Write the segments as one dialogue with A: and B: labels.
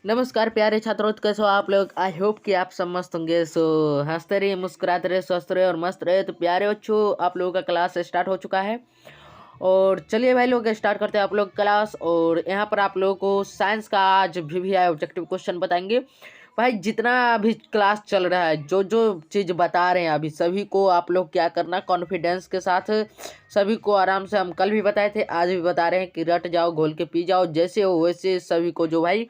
A: नमस्कार प्यारे छात्रों, तो कैसे हो आप लोग। आई होप कि आप सब मस्त होंगे। हंसते रहिए, मुस्कुराते रहे, स्वस्थ रहे और मस्त रहे। तो प्यारे बच्चों, आप लोगों का क्लास स्टार्ट हो चुका है और चलिए भाई लोग स्टार्ट करते हैं आप लोग क्लास। और यहाँ पर आप लोगों को साइंस का आज भी ऑब्जेक्टिव क्वेश्चन बताएंगे। भाई जितना अभी क्लास चल रहा है, जो जो चीज़ बता रहे हैं अभी, सभी को आप लोग क्या करना, कॉन्फिडेंस के साथ सभी को आराम से, हम कल भी बताए थे आज भी बता रहे हैं कि रट जाओ, घोल के पी जाओ, जैसे हो वैसे सभी को जो भाई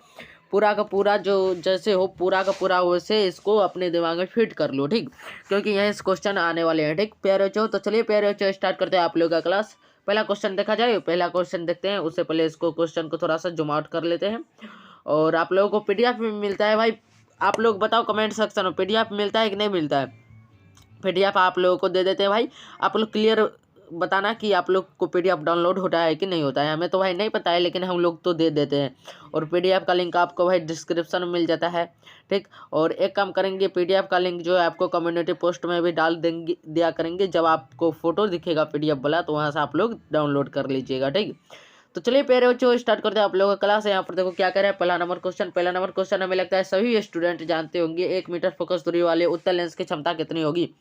A: पूरा का पूरा जो जैसे हो पूरा का पूरा वैसे इसको अपने दिमाग में फिट कर लो, ठीक। क्योंकि यहीं से क्वेश्चन आने वाले हैं, ठीक प्यारे बच्चों। तो चलिए प्यारे बच्चों स्टार्ट करते हैं आप लोग का क्लास। पहला क्वेश्चन देखा जाए, पहला क्वेश्चन देखते हैं। उससे पहले इसको क्वेश्चन को थोड़ा सा जूम आउट कर लेते हैं। और आप लोगों को पीडीएफ में मिलता है भाई। आप लोग बताओ कमेंट सेक्शन में, पीडीएफ मिलता है कि नहीं मिलता है। पीडीएफ आप लोगों को दे देते हैं भाई। आप लोग क्लियर बताना कि आप लोग को पीडीएफ डाउनलोड होता है कि नहीं होता है। हमें तो भाई नहीं पता है, लेकिन हम लोग तो दे देते हैं। और पीडीएफ का लिंक आपको भाई डिस्क्रिप्शन में मिल जाता है, ठीक। और एक काम करेंगे, पीडीएफ का लिंक जो है आपको कम्युनिटी पोस्ट में भी डाल देंगे, दिया करेंगे। जब आपको फोटो दिखेगा पीडीएफ वाला, तो वहाँ से आप लोग डाउनलोड कर लीजिएगा, ठीक। तो चलिए प्यारे बच्चों स्टार्ट करते हैं आप लोगों का क्लास। यहाँ पर देखो क्या कह रहा है। पहला नंबर क्वेश्चन हमें लगता है सभी स्टूडेंट जानते होंगे। 1 मीटर फोकस दूरी वाले उत्तल लेंस की क्षमता कितनी होगी।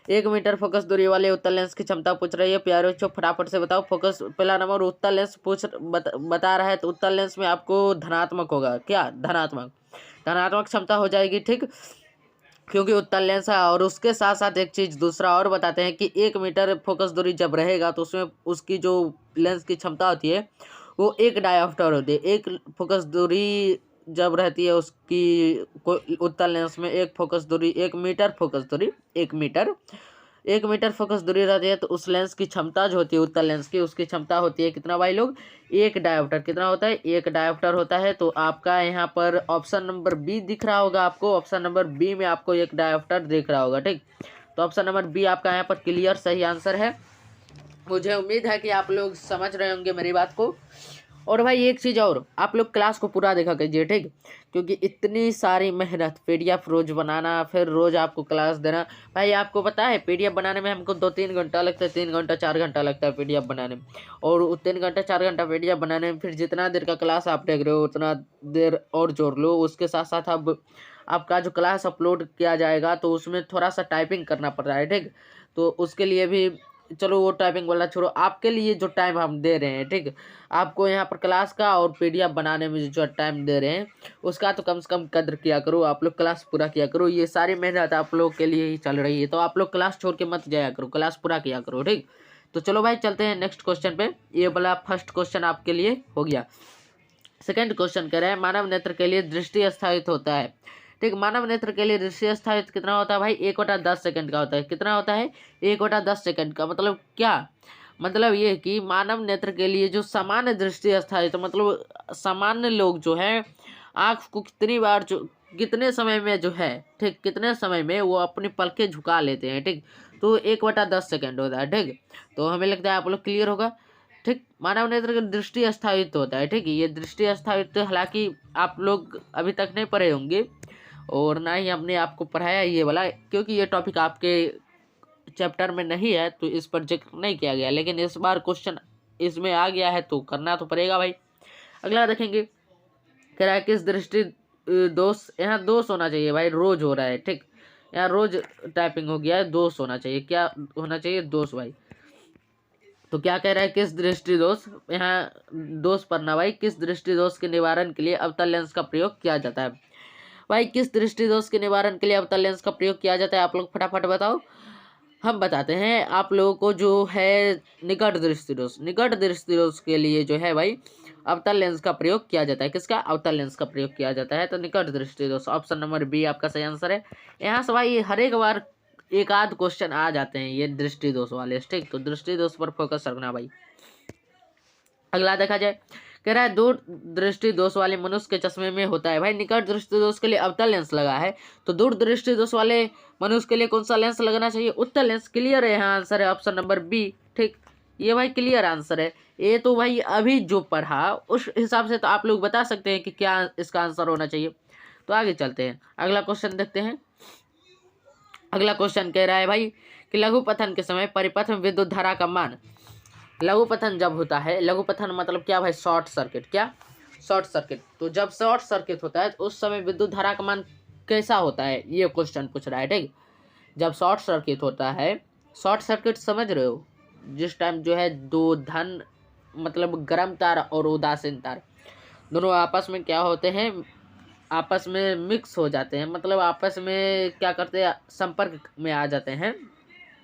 A: 1 मीटर फोकस दूरी वाले उत्तल लेंस की क्षमता पूछ रही है। प्यारे बच्चों फटाफट से बताओ। फोकस पहला नंबर उत्तल लेंस बता रहा है, तो उत्तल लेंस में आपको धनात्मक होगा। क्या धनात्मक धनात्मक क्षमता हो जाएगी, ठीक। क्योंकि उत्तल लेंस है। और उसके साथ साथ एक चीज़ दूसरा और बताते हैं कि 1 मीटर फोकस दूरी जब रहेगा, तो उसमें उसकी जो लेंस की क्षमता होती है वो 1 डायोप्टर होती है। एक फोकस दूरी जब रहती है उसकी उत्तल लेंस में, एक फोकस दूरी 1 मीटर फोकस दूरी 1 मीटर फोकस दूरी रहती है, तो उस लेंस की क्षमता जो होती है उत्तल लेंस की, उसकी क्षमता होती है कितना भाई लोग, 1 डायोप्टर। कितना होता है, 1 डायोप्टर होता है। तो आपका यहाँ पर ऑप्शन नंबर बी दिख रहा होगा आपको। ऑप्शन नंबर बी में आपको 1 डायोप्टर दिख रहा होगा, ठीक। तो ऑप्शन नंबर बी आपका यहाँ पर क्लियर सही आंसर है। मुझे उम्मीद है कि आप लोग समझ रहे होंगे मेरी बात को। और भाई एक चीज़ और, आप लोग क्लास को पूरा देखा कीजिए, ठीक। क्योंकि इतनी सारी मेहनत, पीडीएफ रोज बनाना, फिर रोज आपको क्लास देना। भाई आपको पता है पीडीएफ बनाने में हमको 2-3 घंटा लगता है, 3 घंटा 4 घंटा लगता है पीडीएफ बनाने में। और 3 घंटा 4 घंटा पीडीएफ बनाने में फिर जितना देर का क्लास आप देख रहे हो उतना देर और जोड़ लो। उसके साथ साथ अब आपका जो क्लास अपलोड किया जाएगा, तो उसमें थोड़ा सा टाइपिंग करना पड़ रहा है, ठीक। तो उसके लिए भी चलो वो टाइपिंग वाला छोड़ो, आपके लिए जो टाइम हम दे रहे हैं, ठीक। आपको यहाँ पर क्लास का और पीडीएफ बनाने में जो टाइम दे रहे हैं, उसका तो कम से कम कद्र किया करो। आप लोग क्लास पूरा किया करो। ये सारी मेहनत आप लोग के लिए ही चल रही है, तो आप लोग क्लास छोड़ के मत जाया करो, क्लास पूरा किया करो, ठीक। तो चलो भाई चलते हैं नेक्स्ट क्वेश्चन पे। ये वाला फर्स्ट क्वेश्चन आपके लिए हो गया। सेकंड क्वेश्चन कह रहे हैं, मानव नेत्र के लिए दृष्टि स्थायित्व होता है, ठीक। मानव नेत्र के लिए दृष्टि स्थायित्व कितना होता है भाई, 1/10 सेकंड का होता है। कितना होता है, 1/10 सेकंड का। मतलब क्या, मतलब ये कि मानव नेत्र के लिए जो सामान्य दृष्टि स्थायित्व, मतलब सामान्य लोग जो है आँख को कितनी बार जो कितने समय में जो है, ठीक, कितने समय में वो अपनी पलकें झुका लेते हैं, ठीक। तो 1/10 सेकंड होता है, ठीक। तो हमें लगता है आप लोग क्लियर होगा, ठीक। मानव नेत्र का दृष्टि स्थायित्व होता है, ठीक। ये दृष्टि स्थायित्व हालांकि आप लोग अभी तक नहीं पढ़े होंगे, और ना ही हमने आपको पढ़ाया ये वाला, क्योंकि ये टॉपिक आपके चैप्टर में नहीं है, तो इस पर जिक्र नहीं किया गया। लेकिन इस बार क्वेश्चन इसमें आ गया है, तो करना तो पड़ेगा भाई। अगला देखेंगे, कह रहा है किस दृष्टि दोष, यहाँ दोष होना चाहिए भाई, रोज हो रहा है, ठीक। यहाँ रोज टाइपिंग हो गया है, दोष होना चाहिए। क्या होना चाहिए, दोष भाई। तो क्या कह रहा है, किस दृष्टि दोष, यहाँ दोष पढ़ना भाई। किस दृष्टि दोष के निवारण के लिए अवतल लेंस का प्रयोग किया जाता है भाई। किस दृष्टि दोष के निवारण के लिए अवतल लेंस का प्रयोग किया जाता है, आप लोग फटाफट बताओ। हम बताते हैं आप लोगों को। जो है निकट दृष्टि दोष, निकट दृष्टि दोष के लिए जो है भाई अवतल लेंस का प्रयोग किया जाता है। किसका, अवतल लेंस का प्रयोग किया जाता है। तो निकट दृष्टि दोष ऑप्शन नंबर बी आपका सही आंसर है। यहाँ से भाई हर एक बार एक आध क्वेश्चन आ जाते हैं ये दृष्टि दोष वाले, ठीक। तो दृष्टि दोष पर फोकस रखना भाई। अगला देखा जाए, कह रहा है दूर दृष्टि दोष वाले मनुष्य के चश्मे में होता है भाई। निकट दृष्टि दोष के लिए अवतल लेंस लगा है, तो दूर दृष्टि दोष वाले मनुष्य के लिए कौन सा लेंस लगना चाहिए, उत्तल लेंस। क्लियर है, यहाँ आंसर है ऑप्शन नंबर बी, ठीक। ये भाई क्लियर आंसर है। ये तो भाई अभी जो पढ़ा उस हिसाब से तो आप लोग बता सकते हैं कि क्या इसका आंसर होना चाहिए। तो आगे चलते हैं, अगला क्वेश्चन देखते हैं। अगला क्वेश्चन कह रहा है भाई कि लघु पथन के समय परिपथ में विद्युत धारा का मान। लघु पथन जब होता है, लघु पथन मतलब क्या भाई, शॉर्ट सर्किट। क्या, शॉर्ट सर्किट। तो जब शॉर्ट सर्किट होता है तो उस समय विद्युत धारा का मान कैसा होता है, ये क्वेश्चन पूछ रहा है। ठीक, जब शॉर्ट सर्किट होता है, शॉर्ट सर्किट समझ रहे हो, जिस टाइम जो है दो धन मतलब गर्म तार और उदासीन तार दोनों आपस में क्या होते हैं, आपस में मिक्स हो जाते हैं, मतलब आपस में क्या करते हैं, संपर्क में आ जाते हैं,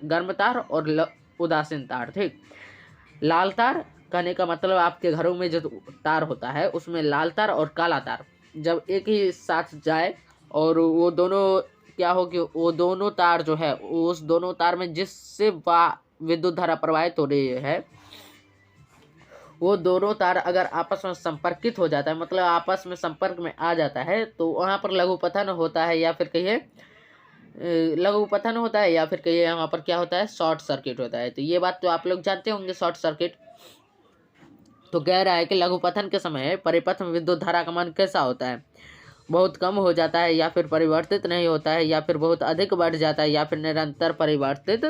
A: गर्म तार और उदासीन तार। ठीक, लाल तार कहने का मतलब आपके घरों में जो तार होता है उसमें लाल तार और काला तार जब एक ही साथ जाए और वो दोनों क्या हो कि वो दोनों तार जो है उस दोनों तार में जिससे विद्युत धारा प्रवाहित हो रही है वो दोनों तार अगर आपस में संपर्कित हो जाता है, मतलब आपस में संपर्क में आ जाता है, तो वहाँ पर लघुपथन होता है, या फिर कहिए लघुपथन होता है, या फिर कहिए यहाँ पर क्या होता है, शॉर्ट सर्किट होता है। तो ये बात तो आप लोग जानते होंगे, शॉर्ट सर्किट। तो कह रहा है कि लघुपथन के समय परिपथ में विद्युत धारा का मान कैसा होता है, बहुत कम हो जाता है, या फिर परिवर्तित नहीं होता है, या फिर बहुत अधिक बढ़ जाता है, या फिर निरंतर परिवर्तित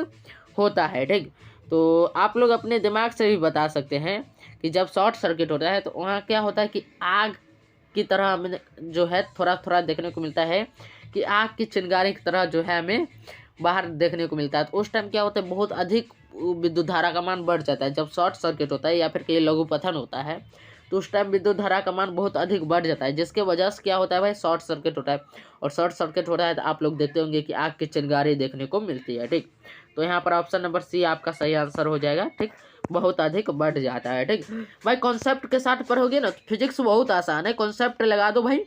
A: होता है। ठीक, तो आप लोग अपने दिमाग से भी बता सकते हैं कि जब शॉर्ट सर्किट होता है तो वहाँ क्या होता है कि आग की तरह हमें जो है थोड़ा थोड़ा देखने को मिलता है कि आग की चिंगारी की तरह जो है हमें बाहर देखने को मिलता है। तो उस टाइम क्या होता है, बहुत अधिक विद्युत धारा का मान बढ़ जाता है। जब शॉर्ट सर्किट होता है या फिर कहीं लघुपथन होता है तो उस टाइम विद्युत धारा का मान बहुत अधिक बढ़ जाता है, जिसके वजह से क्या होता है भाई, शॉर्ट सर्किट होता है। और शॉर्ट सर्किट होता है तो आप लोग देखते होंगे कि आग की चिंगारी देखने को मिलती है। ठीक, तो यहाँ पर ऑप्शन नंबर सी आपका सही आंसर हो जाएगा। ठीक, बहुत अधिक बढ़ जाता है। ठीक भाई, कॉन्सेप्ट के साथ पढ़ोगे ना तो फिजिक्स बहुत आसान है, कॉन्सेप्ट लगा दो भाई,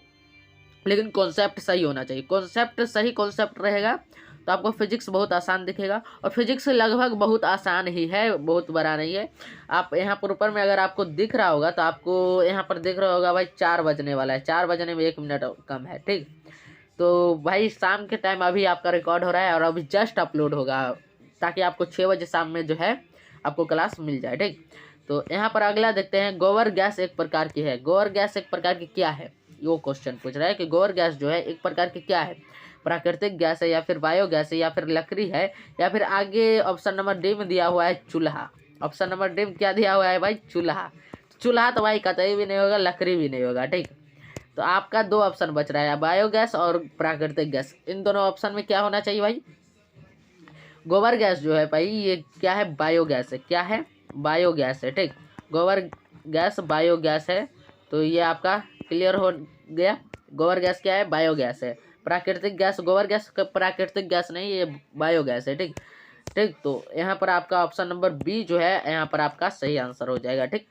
A: लेकिन कॉन्सेप्ट सही होना चाहिए। कॉन्सेप्ट सही कॉन्सेप्ट रहेगा तो आपको फिजिक्स बहुत आसान दिखेगा, और फिजिक्स लगभग बहुत आसान ही है, बहुत बड़ा नहीं है। आप यहाँ पर ऊपर में अगर आपको दिख रहा होगा तो आपको यहाँ पर दिख रहा होगा भाई 4 बजने वाला है, 4 बजने में 1 मिनट कम है। ठीक, तो भाई शाम के टाइम अभी आपका रिकॉर्ड हो रहा है और अभी जस्ट अपलोड होगा, ताकि आपको 6 बजे शाम में जो है आपको क्लास मिल जाए। ठीक, तो यहाँ पर अगला देखते हैं, गोबर गैस एक प्रकार की है। गोबर गैस एक प्रकार की क्या है, वो क्वेश्चन पूछ रहा है कि गोबर गैस जो है एक प्रकार की क्या है, प्राकृतिक गैस है, या फिर बायो गैस है, या फिर लकड़ी है, या फिर आगे ऑप्शन नंबर डी में दिया हुआ है चूल्हा। ऑप्शन नंबर डी में क्या दिया हुआ है भाई, चूल्हा। चूल्हा तो भाई कतई भी नहीं होगा, लकड़ी भी नहीं होगा। ठीक, तो आपका 2 ऑप्शन बच रहा है, बायोगैस और प्राकृतिक गैस। इन दोनों ऑप्शन में क्या होना चाहिए भाई, गोबर गैस जो है भाई ये क्या है, बायोगैस है। क्या है, बायोगैस है। ठीक, गोबर गैस बायोगैस है, तो ये आपका क्लियर हो गया। गोबर गैस क्या है, बायोगैस है। प्राकृतिक गैस, गोबर गैस प्राकृतिक गैस नहीं, ये बायोगैस है। ठीक ठीक, तो यहाँ पर आपका ऑप्शन नंबर बी जो है यहाँ पर आपका सही आंसर हो जाएगा। ठीक,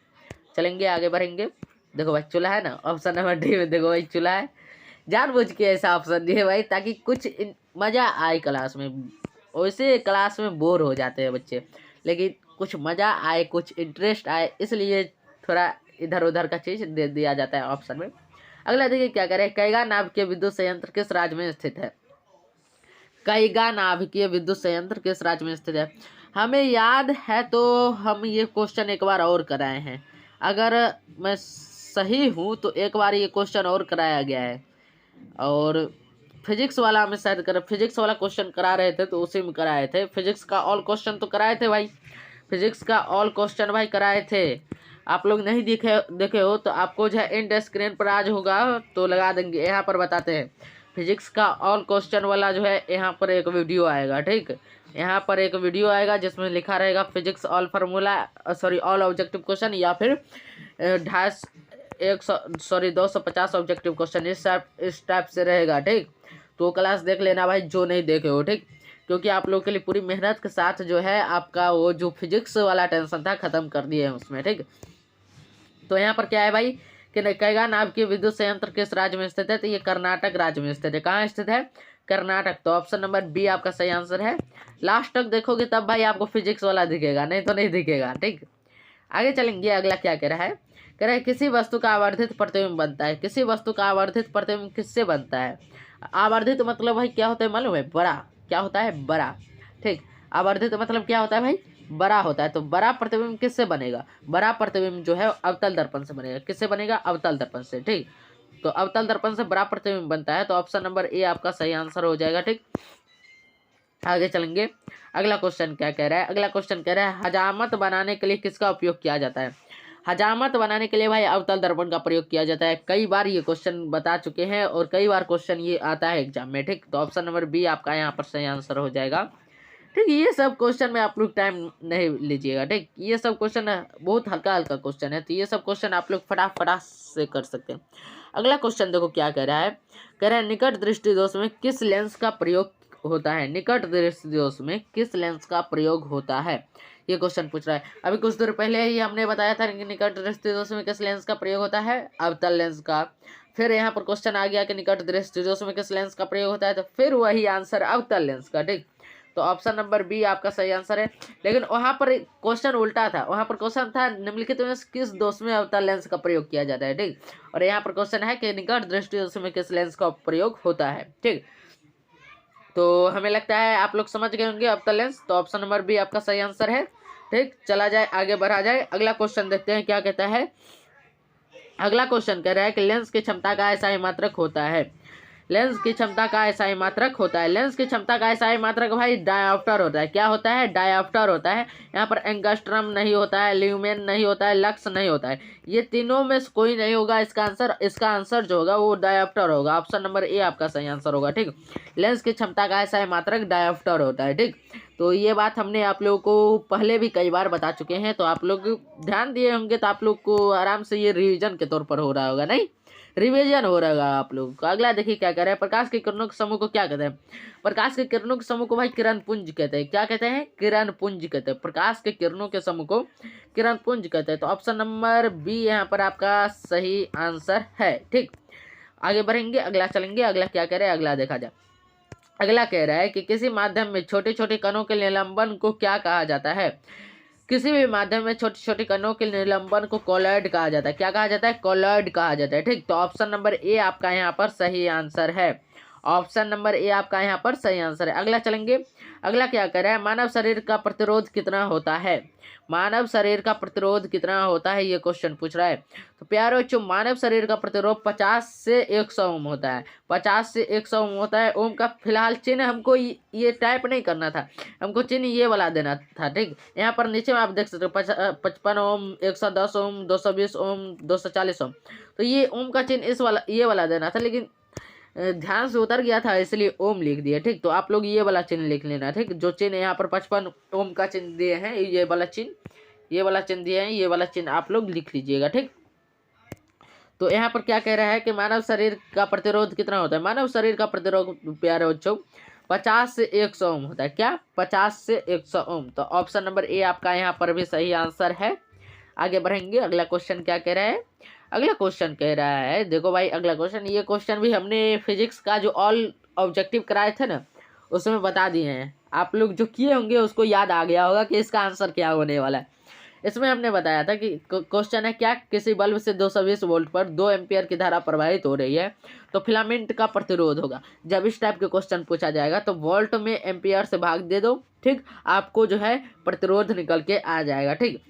A: चलेंगे आगे बढ़ेंगे। देखो भाई चूल्हा है ना, ऑप्शन नंबर डी में देखो भाई चूल्हा है। जानबूझ के ऐसा ऑप्शन दिए भाई ताकि कुछ मज़ा आए क्लास में। वैसे क्लास में बोर हो जाते हैं बच्चे, लेकिन कुछ मज़ा आए, कुछ इंटरेस्ट आए, इसलिए थोड़ा इधर उधर का चीज़ दे दिया जाता है ऑप्शन में। अगला देखिए क्या करें, कैगा नाभिकीय विद्युत संयंत्र किस राज्य में स्थित है। कैगा नाभिकीय विद्युत संयंत्र किस राज्य में स्थित है। हमें याद है तो हम ये क्वेश्चन एक बार और कराए हैं, अगर मैं सही हूँ तो एक बार ये क्वेश्चन और कराया गया है। और फिजिक्स वाला हमें शायद फिजिक्स वाला क्वेश्चन करा रहे थे तो उसी में कराए थे। फिजिक्स का ऑल क्वेश्चन तो कराए थे भाई, फिजिक्स का ऑल क्वेश्चन भाई कराए थे। आप लोग नहीं देखे हो तो आपको जो है एंड स्क्रीन पर आज होगा तो लगा देंगे, यहाँ पर बताते हैं। फिजिक्स का ऑल क्वेश्चन वाला जो है यहाँ पर एक वीडियो आएगा। ठीक, यहाँ पर एक वीडियो आएगा जिसमें लिखा रहेगा physics all formula all objective question, या फिर 250 ऑब्जेक्टिव क्वेश्चन, इस टाइप से रहेगा। ठीक, तो क्लास देख लेना भाई जो नहीं देखे हो। ठीक, क्योंकि आप लोगों के लिए पूरी मेहनत के साथ जो है आपका वो जो फिजिक्स वाला टेंशन था खत्म कर दिए हैं उसमें। ठीक, तो यहाँ पर क्या है भाई कि कैगा नाभिकीय विद्युत संयंत्र किस राज्य में स्थित है, तो ये कर्नाटक राज्य में स्थित है। कहाँ स्थित है, कर्नाटक। तो ऑप्शन नंबर बी आपका सही आंसर है। लास्ट तक देखोगे तब भाई आपको फिजिक्स वाला दिखेगा, नहीं तो नहीं दिखेगा। ठीक, आगे चलेंगे। अगला क्या कह रहा है, कह रहा है किसी वस्तु का आवर्धित प्रतिबिंब बनता है। किसी वस्तु का आवर्धित प्रतिबिंब किससे बनता है। आवर्धित मतलब भाई क्या होता है मालूम है, बड़ा। क्या होता है, बड़ा। ठीक, आवर्धित मतलब क्या होता है भाई, बड़ा होता है। तो बड़ा प्रतिबिंब किससे बनेगा, बड़ा प्रतिबिंब जो है अवतल दर्पण से बनेगा। किससे बनेगा, अवतल दर्पण से। ठीक, तो अवतल दर्पण से बड़ा प्रतिबिंब बनता है, तो ऑप्शन नंबर ए आपका सही आंसर हो जाएगा। ठीक, आगे चलेंगे। अगला क्वेश्चन क्या कह रहा है, अगला क्वेश्चन कह रहा है हजामत बनाने के लिए किसका उपयोग किया जाता है। हजामत बनाने के लिए भाई अवतल दर्पण का प्रयोग किया जाता है। कई बार ये क्वेश्चन बता चुके हैं और कई बार क्वेश्चन ये आता है एग्जाम में, ठीक। तो ऑप्शन नंबर बी आपका यहाँ पर सही आंसर हो जाएगा, ठीक। ये सब क्वेश्चन में आप लोग टाइम नहीं लीजिएगा, ठीक। ये सब क्वेश्चन बहुत हल्का हल्का क्वेश्चन है, तो ये सब क्वेश्चन आप लोग फटाफट से कर सकते हैं। अगला क्वेश्चन देखो क्या कह रहा है, कह रहा है निकट दृष्टि दोष में किस लेंस का प्रयोग होता है। निकट दृष्टि दोष में किस लेंस का प्रयोग होता है, ये क्वेश्चन पूछ रहा है। अभी कुछ देर पहले ही हमने बताया था कि निकट दृष्टि दोष में किस लेंस का प्रयोग होता है, अवतल लेंस का। फिर यहाँ पर क्वेश्चन आ गया कि निकट दृष्टि दोष में किस लेंस का प्रयोग होता है, तो फिर वही आंसर अवतल लेंस का, ठीक। तो ऑप्शन नंबर बी आपका सही आंसर है। लेकिन वहां पर क्वेश्चन उल्टा था, वहां पर क्वेश्चन था निम्नलिखित में किस दोष में अवतल लेंस का प्रयोग किया जाता है, ठीक। और यहाँ पर क्वेश्चन है कि निकट दृष्टि दोष में किस लेंस का प्रयोग होता है, ठीक। तो हमें लगता है आप लोग समझ गए होंगे अवतल लेंस, तो ऑप्शन नंबर बी आपका सही आंसर है, ठीक। चला जाए आगे बढ़ा जाए, अगला क्वेश्चन देखते हैं क्या कहता है। अगला क्वेश्चन कह रहा है कि लेंस की क्षमता का ऐसा ही मात्रक होता है। लेंस की क्षमता का ऐसा ही मात्रक होता है। लेंस की क्षमता का ऐसा ही मात्रक भाई डायोप्टर होता है। क्या होता है, डायोप्टर होता है। यहाँ पर एंगस्ट्रम नहीं होता है, ल्यूमेन नहीं होता है, लक्स नहीं होता है, ये तीनों में से कोई नहीं होगा इसका आंसर जो होगा वो डायोप्टर होगा। ऑप्शन नंबर ए आपका सही आंसर होगा, ठीक। लेंस की क्षमता का ऐसा ही मात्रक डायोप्टर होता है, ठीक। तो ये बात हमने आप लोगों को पहले भी कई बार बता चुके हैं, तो आप लोग ध्यान दिए होंगे, तो आप लोग को आराम से ये रिवीजन के तौर पर हो रहा होगा, नहीं रिवीजन हो रहा है आप लोगों को। अगला देखिए क्या कह रहा है, प्रकाश के किरणों के समूह को क्या कहते हैं। प्रकाश के किरणों के समूह को भाई किरण पुंज कहते हैं। क्या कहते हैं, किरण पुंज कहते हैं। प्रकाश के किरणों के समूह को किरण पुंज कहते हैं। तो ऑप्शन नंबर बी यहाँ पर आपका सही आंसर है, ठीक। आगे बढ़ेंगे, अगला चलेंगे, अगला क्या कह रहे हैं, अगला देखा जाए। अगला कह रहा है कि किसी माध्यम में छोटे छोटे कणों के निलंबन को क्या कहा जाता है। किसी भी माध्यम में छोटे छोटे कणों के निलंबन को कोलॉइड कहा जाता है। क्या कहा जाता है, कोलॉइड कहा जाता है, ठीक। तो ऑप्शन नंबर ए आपका यहाँ पर सही आंसर है। ऑप्शन नंबर ए आपका यहाँ पर सही आंसर है। अगला चलेंगे, अगला क्या कह रहा है, मानव शरीर का प्रतिरोध कितना होता है। मानव शरीर का प्रतिरोध कितना होता है, ये क्वेश्चन पूछ रहा है। तो प्यारे बच्चों, मानव शरीर का प्रतिरोध 50 से 100 ओम होता है। 50 से 100 ओम होता है। ओम का फिलहाल चिन्ह हमको ये टाइप नहीं करना था, हमको चिन्ह ये वाला देना था, ठीक। यहाँ पर नीचे में आप देख सकते हो 55 ओम, 110 ओम, 220 ओम, 240 ओम। तो ये ओम का चिन्ह इस वाला ये वाला देना था, लेकिन ध्यान से उतर गया था इसलिए ओम लिख दिया, ठीक। तो आप लोग ये वाला चिन्ह लिख लेना, ठीक। जो चिन्ह यहाँ पर 55 ओम का चिन्ह दिए हैं, ये वाला चिन्ह दिए हैं, ये वाला चिन्ह आप लोग लिख लीजिएगा, ठीक। तो यहाँ पर क्या कह रहा है कि मानव शरीर का प्रतिरोध कितना होता है। मानव शरीर का प्रतिरोध प्यारे बच्चों 50 से 100 ओम होता है। क्या, 50 से 100 ओम। तो ऑप्शन नंबर ए आपका यहाँ पर भी सही आंसर है। आगे बढ़ेंगे, अगला क्वेश्चन क्या कह रहा है। अगला क्वेश्चन कह रहा है, देखो भाई अगला क्वेश्चन, ये क्वेश्चन भी हमने फिजिक्स का जो ऑल ऑब्जेक्टिव कराए थे ना, उसमें बता दिए हैं। आप लोग जो किए होंगे उसको याद आ गया होगा कि इसका आंसर क्या होने वाला है। इसमें हमने बताया था कि क्वेश्चन है क्या, किसी बल्ब से 220 वोल्ट पर 2 एम्पियर की धारा प्रवाहित हो रही है, तो फिलामेंट का प्रतिरोध होगा। जब इस टाइप के क्वेश्चन पूछा जाएगा तो वोल्ट में एम्पियर से भाग दे दो, ठीक। आपको जो है प्रतिरोध निकल के आ जाएगा, ठीक।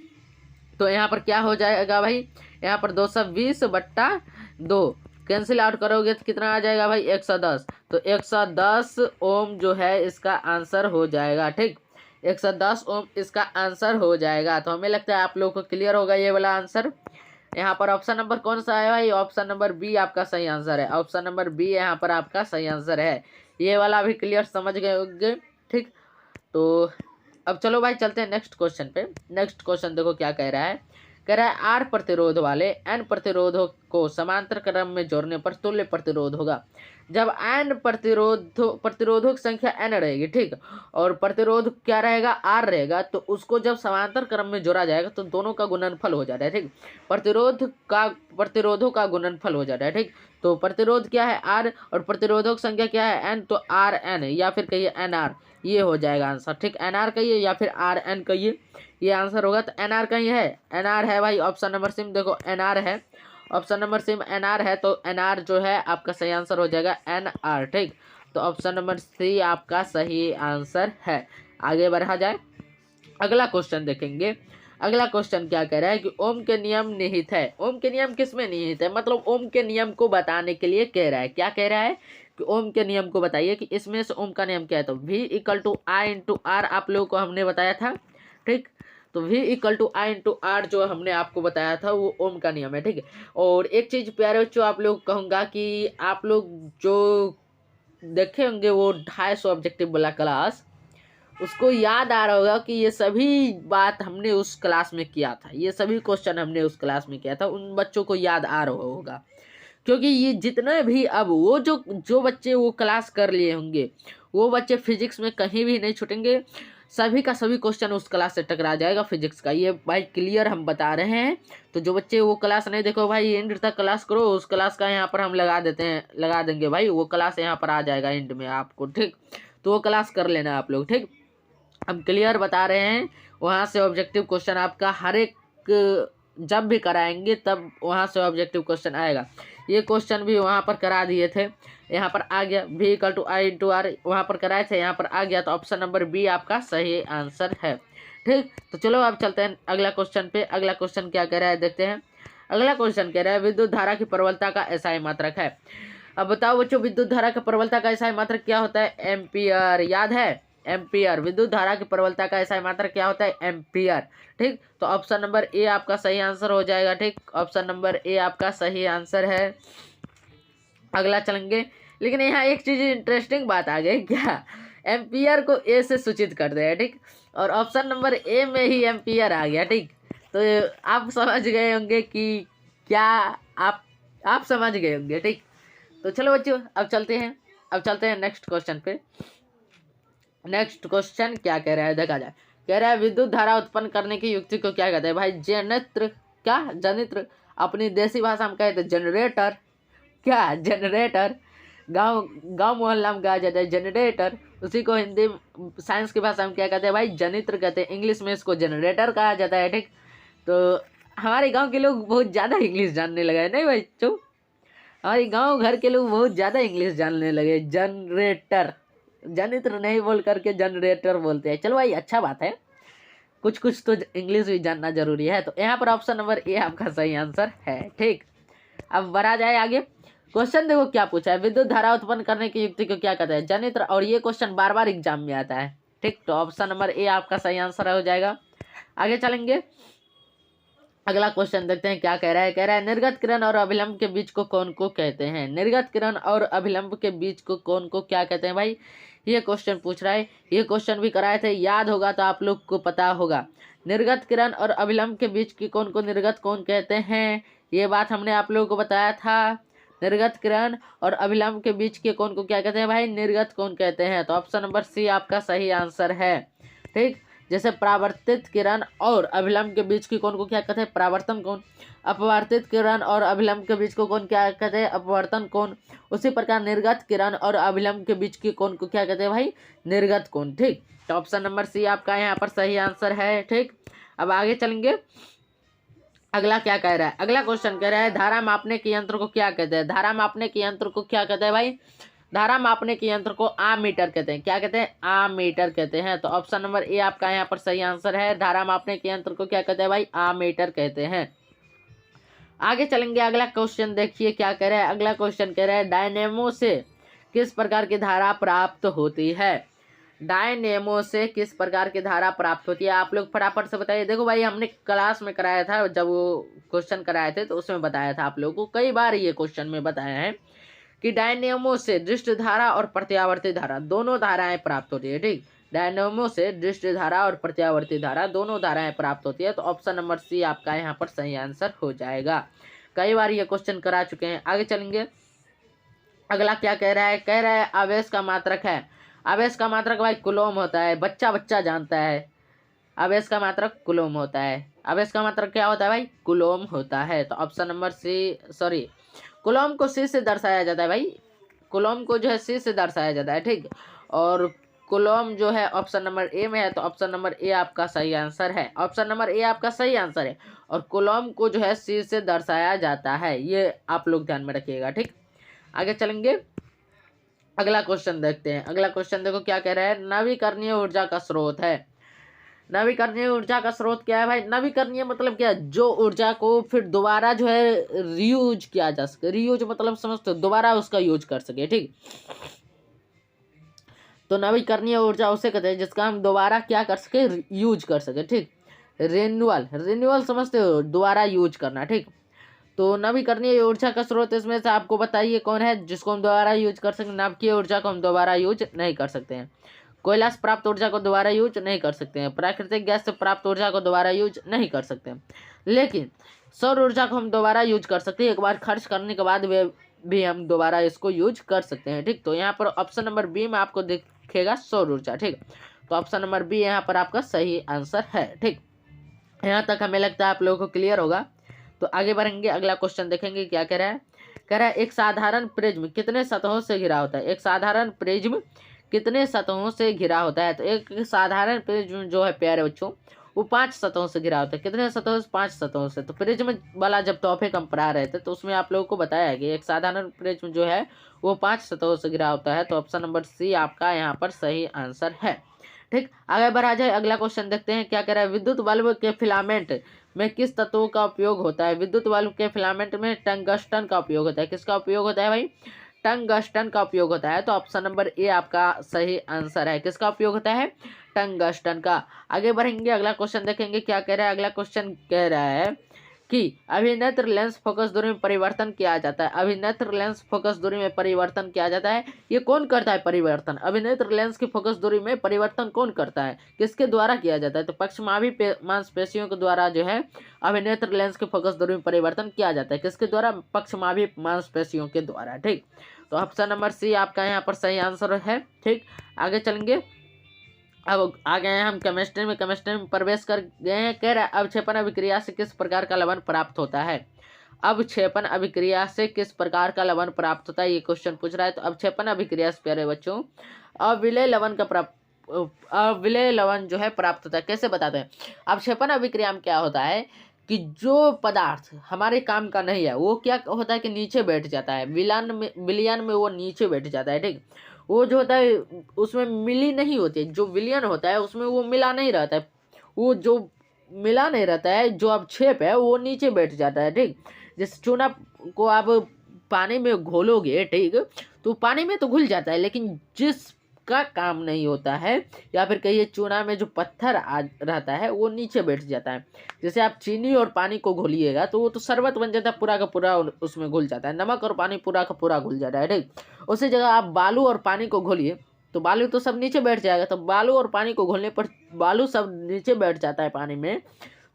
A: तो यहाँ पर क्या हो जाएगा भाई, यहाँ पर 220/2 कैंसिल आउट करोगे तो कितना आ जाएगा भाई, 110। तो 110 ओम जो है इसका आंसर हो जाएगा, ठीक। 110 ओम इसका आंसर हो जाएगा। तो हमें लगता है आप लोगों को क्लियर होगा ये वाला आंसर। यहाँ पर ऑप्शन नंबर कौन सा है भाई, ऑप्शन नंबर बी आपका सही आंसर है। ऑप्शन नंबर बी यहाँ पर आपका सही आंसर है। ये वाला भी क्लियर समझ गए होंगे, ठीक। तो अब चलो भाई चलते हैं नेक्स्ट क्वेश्चन पे। नेक्स्ट क्वेश्चन देखो क्या कह रहा है, कह रहा है आर प्रतिरोध वाले एन प्रतिरोधों को समांतर क्रम में जोड़ने पर तुल्य प्रतिरोध होगा। जब एन प्रतिरोधों की संख्या एन रहेगी, ठीक, और प्रतिरोध क्या रहेगा, आर रहेगा, तो उसको जब समांतर क्रम में जोड़ा जाएगा तो दोनों का गुणनफल हो जाता है, ठीक। प्रतिरोधों का गुणनफल हो जाता है, ठीक। तो प्रतिरोध क्या है, आर, और प्रतिरोधों की संख्या क्या है, एन, तो आर एन या फिर कहिए एन आर, ये हो जाएगा आंसर, ठीक। एन आर कहिए या फिर आर एन कहिए, ये आंसर होगा। तो एन आर कहीं है, एन आर है भाई, ऑप्शन नंबर सी में देखो एन आर है, ऑप्शन नंबर सी में एन आर है, तो एन आर जो है आपका सही आंसर हो जाएगा एन आर, ठीक। तो ऑप्शन नंबर सी आपका सही आंसर है। आगे बढ़ा जाए, अगला क्वेश्चन देखेंगे। अगला क्वेश्चन क्या कह रहा है कि ओम के नियम निहित है। ओम के नियम किसमें निहित है, मतलब ओम के नियम को बताने के लिए कह रहा है। क्या कह रहा है कि ओम के नियम को बताइए कि इसमें से ओम का नियम क्या है। तो V = I × R आप लोगों को हमने बताया था, ठीक। तो V equal to I into R जो हमने आपको बताया था वो ओम का नियम है, ठीक है। और एक चीज़ प्यारे बच्चों आप लोग कहूँगा कि आप लोग जो देखे होंगे वो 250 ऑब्जेक्टिव वाला क्लास, उसको याद आ रहा होगा कि ये सभी बात हमने उस क्लास में किया था, ये सभी क्वेश्चन हमने उस क्लास में किया था। उन बच्चों को याद आ रहा होगा क्योंकि ये जितने भी अब वो जो बच्चे वो क्लास कर लिए होंगे वो बच्चे फिजिक्स में कहीं भी नहीं छूटेंगे, सभी का सभी क्वेश्चन उस क्लास से टकरा जाएगा फिजिक्स का, ये भाई क्लियर हम बता रहे हैं। तो जो बच्चे वो क्लास नहीं देखो भाई एंड तक क्लास करो, उस क्लास का यहाँ पर हम लगा देंगे भाई, वो क्लास यहाँ पर आ जाएगा एंड में आपको, ठीक। तो वो क्लास कर लेना आप लोग, ठीक। हम क्लियर बता रहे हैं, वहाँ से ऑब्जेक्टिव क्वेश्चन आपका हर एक जब भी कराएंगे तब वहाँ से ऑब्जेक्टिव क्वेश्चन आएगा। ये क्वेश्चन भी वहाँ पर करा दिए थे, यहाँ पर आ गया V equal to I into R, वहाँ पर कराए थे, यहाँ पर आ गया, तो ऑप्शन नंबर बी आपका सही आंसर है, ठीक। तो चलो अब चलते हैं अगला क्वेश्चन पे। अगला क्वेश्चन क्या कह रहा है देखते हैं। अगला क्वेश्चन कह रहा है विद्युत धारा की प्रबलता का एसआई मात्रक है। अब बताओ बच्चों विद्युत धारा की प्रबलता का एसआई मात्रक क्या होता है? एम्पियर, याद है? एम्पियर। विद्युत धारा की प्रबलता का एसआई मात्रक क्या होता है? एम्पियर, ठीक। तो ऑप्शन नंबर ए आपका सही आंसर हो जाएगा, ठीक। ऑप्शन नंबर ए आपका सही आंसर है। अगला चलेंगे, लेकिन यहाँ एक चीज इंटरेस्टिंग बात आ गई, क्या एम्पियर को ए से सूचित कर दे, ठीक। और ऑप्शन नंबर ए में ही एम्पियर आ गया, ठीक। तो आप समझ गए होंगे कि क्या आप समझ गए होंगे, ठीक। तो चलो बच्चों अब चलते हैं नेक्स्ट क्वेश्चन पे। नेक्स्ट क्वेश्चन क्या कह रहा है देखा जाए। कह रहा है विद्युत धारा उत्पन्न करने की युक्ति को क्या कहते हैं? भाई जनित्र, क्या जनित्र, अपनी देसी भाषा में कहते हैं जनरेटर, क्या जनरेटर, गांव मोहल्ला में कहा जाता है जनरेटर, उसी को हिंदी साइंस की भाषा में क्या कहते हैं? भाई जनित्र कहते हैं, इंग्लिश में इसको जनरेटर कहा जाता है, ठीक। तो हमारे गांव के लोग बहुत ज़्यादा इंग्लिश जानने लगे, नहीं भाई चुप, हमारे गांव घर के लोग बहुत ज़्यादा इंग्लिश जानने लगे। जनरेटर, जनित्र नहीं बोल करके जनरेटर बोलते हैं। चलो भाई अच्छा बात है, कुछ तो इंग्लिश भी जानना जरूरी है। तो यहाँ पर ऑप्शन नंबर ए आपका सही आंसर है, ठीक। अब बढ़ा जाए आगे। क्वेश्चन देखो क्या पूछा है, विद्युत धारा उत्पन्न करने की युक्ति को क्या कहते हैं? जनित्र। और ये क्वेश्चन बार बार एग्जाम में आता है, ठीक। तो ऑप्शन नंबर ए आपका सही आंसर हो जाएगा। आगे चलेंगे, अगला क्वेश्चन देखते हैं क्या कह रहा है। कह रहा है निर्गत किरण और अभिलंब के बीच को कौन को कहते हैं? निर्गत किरण और अभिलंब के बीच को कौन को क्या कहते हैं? भाई ये क्वेश्चन पूछ रहा है, ये क्वेश्चन भी कराए थे, याद होगा तो आप लोग को पता होगा। निर्गत किरण और अभिलंब के बीच की कौन को निर्गत कौन कहते हैं? ये बात हमने आप लोगों को बताया था। निर्गत किरण और अभिलंब के बीच के कौन को क्या कहते हैं? भाई निर्गत कौन कहते हैं। तो ऑप्शन नंबर सी आपका सही आंसर है, ठीक। जैसे परावर्तित किरण और अभिलंब के बीच की कौन को क्या कहते हैं? परावर्तन कोण। अपवर्तित किरण और अभिलंब के बीच को कौन क्या कहते हैं? अपवर्तन कोण। उसी प्रकार निर्गत किरण और अभिलंब के बीच की कौन को क्या कहते हैं? भाई निर्गत कोण, ठीक। तो ऑप्शन नंबर सी आपका यहाँ पर सही आंसर है, ठीक। अब आगे चलेंगे, अगला क्या कह रहा है। अगला क्वेश्चन कह रहा है धारा मापने के यंत्र को क्या कहते हैं? धारा मापने के यंत्र को क्या कहते हैं? भाई धारा मापने के यंत्र को आमीटर कहते हैं। क्या कहते हैं? आमीटर कहते हैं। तो ऑप्शन नंबर ए आपका यहाँ पर सही आंसर है। धारा मापने के यंत्र को क्या कहते हैं? भाई आमीटर कहते हैं। आगे चलेंगे, अगला क्वेश्चन देखिए क्या कह रहा है। अगला क्वेश्चन कह रहा है डायनेमो से किस प्रकार की धारा प्राप्त होती है? डायनेमो से किस प्रकार की धारा प्राप्त होती है? आप लोग फटाफट से बताइए। देखो भाई हमने क्लास में कराया था, जब वो क्वेश्चन कराए थे तो उसमें बताया था आप लोगों को, कई बार ये क्वेश्चन में बताया है कि डायनेमो से दृष्टि धारा और प्रत्यावर्ती धारा दोनों धाराएं प्राप्त होती है, ठीक। डायनेमो से दृष्टि धारा और प्रत्यावर्ती धारा दोनों धाराएं प्राप्त होती है। तो ऑप्शन नंबर सी आपका यहाँ पर सही आंसर हो जाएगा। कई बार ये क्वेश्चन करा चुके हैं। आगे चलेंगे, अगला क्या कह रहा है। कह रहा है आवेश का मात्रक है। आवेश का मात्रक भाई कूलम होता है, बच्चा जानता है। आवेश का मात्रक कूलम होता है। आवेश का मात्रक क्या होता है भाई? कूलम होता है। तो option number C, sorry, coulomb को सी से दर्शाया जाता है भाई, कूलम को जो है सी से दर्शाया जाता है, ठीक। और कूलम जो है ऑप्शन नंबर ए में है। तो ऑप्शन नंबर ए आपका सही आंसर है। ऑप्शन नंबर ए आपका सही आंसर है। और कूलम को जो है सी से दर्शाया जाता है, ये आप लोग ध्यान में रखिएगा, ठीक। आगे चलेंगे, अगला क्वेश्चन देखते हैं। अगला क्वेश्चन देखो क्या कह रहा है। नवीकरणीय ऊर्जा का स्रोत है। नवीकरणीय ऊर्जा का स्रोत क्या है भाई? नवीकरणीय मतलब क्या? जो ऊर्जा को फिर दोबारा जो है रीयूज किया जा सके। रीयूज मतलब समझते हो, दोबारा उसका यूज कर सके, ठीक। तो नवीकरणीय ऊर्जा उसे कहते हैं जिसका हम दोबारा क्या कर सके? यूज कर सके, ठीक। रिन्यूअल, रिन्यूअल समझते हो, दोबारा यूज करना, ठीक। तो नवीकरणीय ऊर्जा का स्रोत इसमें से आपको बताइए कौन है जिसको हम दोबारा यूज कर सकते हैं। नवकीय ऊर्जा को हम दोबारा यूज नहीं कर सकते हैं। कोयला से प्राप्त ऊर्जा को दोबारा यूज नहीं कर सकते हैं। प्राकृतिक गैस से प्राप्त ऊर्जा को दोबारा यूज नहीं कर सकते हैं। लेकिन सौर ऊर्जा को हम दोबारा यूज कर सकते हैं। एक बार खर्च करने के बाद वे भी हम दोबारा इसको यूज कर सकते हैं, ठीक। तो यहाँ पर ऑप्शन नंबर बी में आपको दिखेगा सौर ऊर्जा, ठीक। तो ऑप्शन नंबर बी यहाँ पर आपका सही आंसर है, ठीक। यहाँ तक हमें लगता है आप लोगों को क्लियर होगा। तो आगे बढ़ेंगे, अगला क्वेश्चन देखेंगे क्या कह रहा है। कह रहा है एक साधारण प्रिज्म कितने सतहों से घिरा होता है। एक साधारण प्रिज्म कितने सतहों से घिरा होता है। तो एक साधारण प्रिज्म जो है प्यारे बच्चों वो 5 सतहों से घिरा होता है। कितने सतहों से? 5 सतहों से। तो प्रिज्म वाला जब टॉपिक हम पढ़ा रहे थे तो उसमें आप लोगों को बताया है कि एक साधारण प्रिज्म जो है वो 5 सतहों से घिरा होता है। तो ऑप्शन नंबर सी आपका यहाँ पर सही आंसर है, ठीक। आगे बढ़ा जाए, अगला क्वेश्चन देखते हैं क्या कह रहा है। विद्युत बल्ब के फिलामेंट में किस तत्वों का उपयोग होता है। विद्युत बल्ब के फिलामेंट में टंगस्टन का उपयोग होता है। किसका उपयोग होता है भाई? टंगस्टन का उपयोग होता है। तो ऑप्शन नंबर ए आपका सही आंसर है। किसका उपयोग होता है? टंगस्टन का। आगे बढ़ेंगे, अगला क्वेश्चन देखेंगे क्या कह रहा है। अगला क्वेश्चन कह रहा है कि अभिनेत्र लेंस फोकस दूरी में परिवर्तन किया जाता है। अभिनेत्र लेंस फोकस दूरी में परिवर्तन किया जाता है, ये कौन करता है परिवर्तन? अभिनेत्र लेंस की फोकस दूरी में परिवर्तन कौन करता है, किसके द्वारा किया जाता है? तो पक्षमाभी मांसपेशियों के द्वारा जो है अभिनेत्र लेंस की फोकस दूरी में परिवर्तन किया जाता है। किसके द्वारा? पक्षमाभी मांसपेशियों के द्वारा, ठीक। तो ऑप्शन नंबर सी आपका यहाँ पर सही आंसर है, ठीक। आगे चलेंगे, अब आ गए हैं हम केमिस्ट्री में। केमिस्ट्री में प्रवेश कर गए हैं। कह रहा है अवक्षेपण अभिक्रिया से किस प्रकार का लवण प्राप्त होता है। अवक्षेपण अभिक्रिया से किस प्रकार का लवण प्राप्त होता है, ये क्वेश्चन पूछ रहा है। तो अवक्षेपण अभिक्रिया से प्यारे बच्चों अविलेय लवण का अविलेय लवण जो है प्राप्त होता है। कैसे बताते हैं? अवक्षेपण अभिक्रिया में क्या होता है कि जो पदार्थ हमारे काम का नहीं है वो क्या होता है कि नीचे बैठ जाता है। विलयन में वो नीचे बैठ जाता है, ठीक। वो जो होता है उसमें मिली नहीं होती है। जो विलयन होता है उसमें वो मिला नहीं रहता है। वो जो मिला नहीं रहता है, जो अवक्षेप है वो नीचे बैठ जाता है, ठीक। जैसे चूना को आप पानी में घोलोगे, ठीक, तो पानी में तो घुल जाता है, लेकिन जिसका काम नहीं होता है या फिर कहिए चूना में जो पत्थर रहता है वो नीचे बैठ जाता है। जैसे आप चीनी और पानी को घोलिएगा तो वो तो शरबत बन जाता है, पूरा का पूरा उसमें घुल जाता है। नमक और पानी पूरा का पूरा घुल जाता है, ठीक। उसी जगह आप बालू और पानी को घोलिए तो बालू तो सब नीचे बैठ जाएगा। तो बालू और पानी को घोलने पर बालू सब नीचे बैठ जाता है पानी में।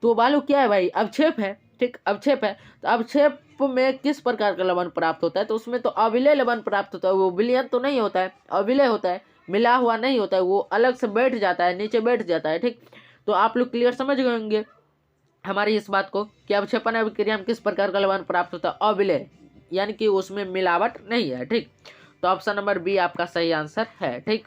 A: तो बालू क्या है भाई? अवक्षेप है, ठीक, अवक्षेप है। तो अवक्षेप में किस प्रकार का लवण प्राप्त होता है? तो उसमें तो अविलेय लवण प्राप्त होता है। वो विलयन तो नहीं होता है, अविलेय होता है, मिला हुआ नहीं होता है, वो अलग से बैठ जाता है, नीचे बैठ जाता है, ठीक। तो आप लोग क्लियर समझ गए होंगे हमारी इस बात को कि अवक्षेपण अभिक्रिया में किस प्रकार का लवण प्राप्त होता है? अविलेय, यानी कि उसमें मिलावट नहीं है, ठीक। तो ऑप्शन नंबर बी आपका सही आंसर है, ठीक।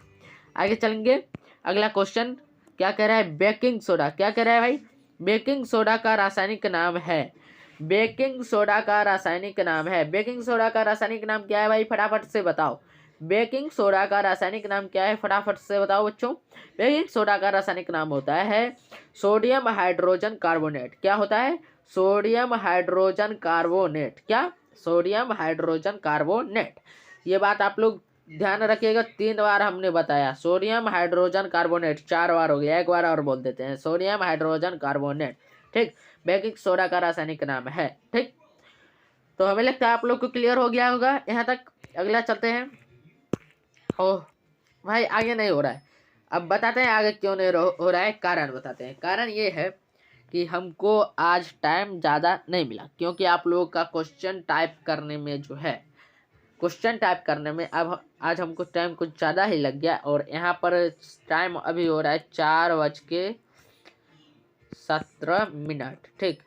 A: आगे चलेंगे, अगला क्वेश्चन क्या कह रहा है। बेकिंग सोडा, क्या कह रहा है भाई? बेकिंग सोडा का रासायनिक नाम है। बेकिंग सोडा का रासायनिक नाम है। बेकिंग सोडा का रासायनिक नाम क्या है भाई? फटाफट से बताओ। बेकिंग सोडा का रासायनिक नाम क्या है? फटाफट से बताओ बच्चों। बेकिंग सोडा का रासायनिक नाम होता है सोडियम हाइड्रोजन कार्बोनेट। क्या होता है? Sodium hydrogen carbonate. क्या? Sodium hydrogen carbonate. ये बात आप लोग ध्यान रखिएगा। 3 बार हमने बताया सोडियम हाइड्रोजन कार्बोनेट, 4 बार हो गया, एक बार और बोल देते हैं सोडियम हाइड्रोजन कार्बोनेट, ठीक। बेकिंग सोडा का रासायनिक नाम है, ठीक। तो हमें लगता है आप लोग को क्लियर हो गया होगा यहाँ तक। अगला चलते हैं। ओह भाई आगे नहीं हो रहा है। अब बताते हैं आगे क्यों नहीं हो रहा है। कारण बताते हैं। कारण ये है कि हमको आज टाइम ज़्यादा नहीं मिला, क्योंकि आप लोगों का क्वेश्चन टाइप करने में जो है, क्वेश्चन टाइप करने में अब आज हमको टाइम कुछ ज़्यादा ही लग गया। और यहाँ पर टाइम अभी हो रहा है 4:17, ठीक।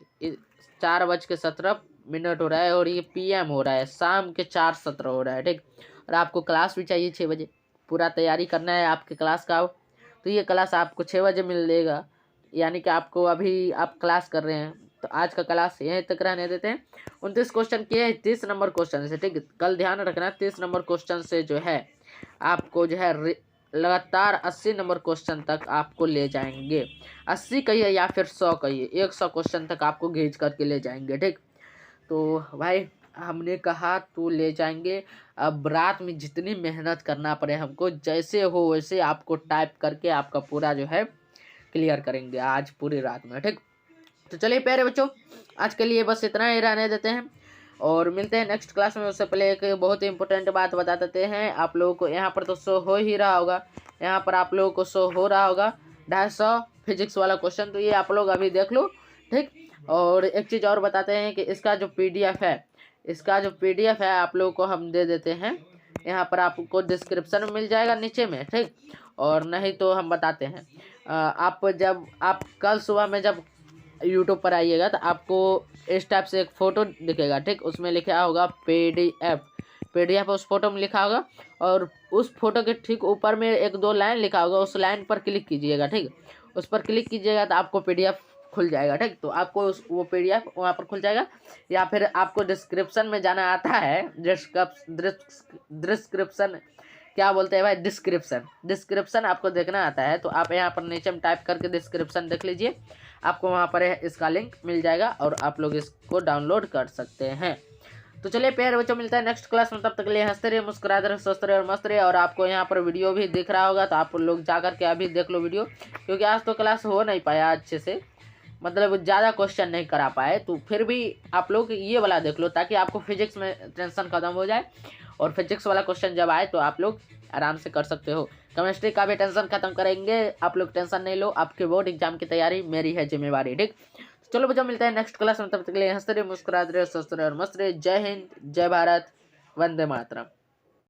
A: 4:17 हो रहा है और ये PM हो रहा है, शाम के 4:17 हो रहा है, ठीक। और आपको क्लास भी चाहिए 6 बजे, पूरा तैयारी करना है आपके क्लास का। तो ये क्लास आपको 6 बजे मिलेगा, यानी कि आपको अभी आप क्लास कर रहे हैं तो आज का क्लास यहीं तक रहने देते हैं। 29 क्वेश्चन किए, 30 नंबर क्वेश्चन से, ठीक। कल ध्यान रखना 30 नंबर क्वेश्चन से जो है आपको जो है लगातार 80 नंबर क्वेश्चन तक आपको ले जाएंगे। 80 कहिए या फिर 100 कहिए, 100 क्वेश्चन तक आपको घींच करके ले जाएंगे, ठीक। तो भाई हमने कहा तो ले जाएंगे। अब रात में जितनी मेहनत करना पड़े हमको, जैसे हो वैसे आपको टाइप करके आपका पूरा जो है क्लियर करेंगे आज पूरी रात में, ठीक। तो चलिए प्यारे बच्चों, आज के लिए बस इतना ही रहने देते हैं और मिलते हैं नेक्स्ट क्लास में। उससे पहले एक बहुत ही इंपॉर्टेंट बात बता देते हैं आप लोगों को। यहाँ पर तो शो हो ही रहा होगा, यहाँ पर आप लोगों को शो हो रहा होगा 250 फिजिक्स वाला क्वेश्चन, तो ये आप लोग अभी देख लो, ठीक। और एक चीज़ और बताते हैं कि इसका जो PDF है, इसका जो PDF है आप लोगों को हम दे देते हैं, यहाँ पर आपको डिस्क्रिप्शन में मिल जाएगा नीचे में, ठीक। और नहीं तो हम बताते हैं, आप कल सुबह में जब यूट्यूब पर आइएगा तो आपको इस टाइप से एक फ़ोटो दिखेगा, ठीक। उसमें लिखा होगा PDF उस फोटो में लिखा होगा और उस फोटो के ठीक ऊपर में 1-2 लाइन लिखा होगा, उस लाइन पर क्लिक कीजिएगा, ठीक। उस पर क्लिक कीजिएगा तो आपको PDF खुल जाएगा, ठीक। तो आपको वो PDF वहाँ पर खुल जाएगा, या फिर आपको डिस्क्रिप्शन में जाना आता है, डिस्क्रिप्शन क्या बोलते हैं भाई, डिस्क्रिप्शन आपको देखना आता है, तो आप यहाँ पर नीचे में टाइप करके डिस्क्रिप्शन देख लीजिए, आपको वहाँ पर इसका लिंक मिल जाएगा और आप लोग इसको डाउनलोड कर सकते हैं। तो चलिए प्यारे बच्चों, मिलता है नेक्स्ट क्लास में, तब तक के लिए हंसते रहिए, मुस्कुराते रहिए, स्वस्थ रहिए और मस्त रहिए। और आपको यहाँ पर वीडियो भी दिख रहा होगा तो आप लोग जा करके अभी देख लो वीडियो, क्योंकि आज तो क्लास हो नहीं पाया अच्छे से, मतलब ज़्यादा क्वेश्चन नहीं करा पाए, तो फिर भी आप लोग ये वाला देख लो ताकि आपको फिजिक्स में टेंशन खत्म हो जाए और फिजिक्स वाला क्वेश्चन जब आए तो आप लोग आराम से कर सकते हो। केमिस्ट्री का भी टेंशन खत्म करेंगे, आप लोग टेंशन नहीं लो, आपके बोर्ड एग्जाम की तैयारी मेरी है जिम्मेवारी, ठीक। चलो बच्चों, मिलते हैं नेक्स्ट क्लास में, तब तक के लिए हंसते रहिए, मुस्कुराते रहिए, स्वस्थ रहिए और मस्त रहिए। जय हिंद, जय भारत, वंदे मातरम।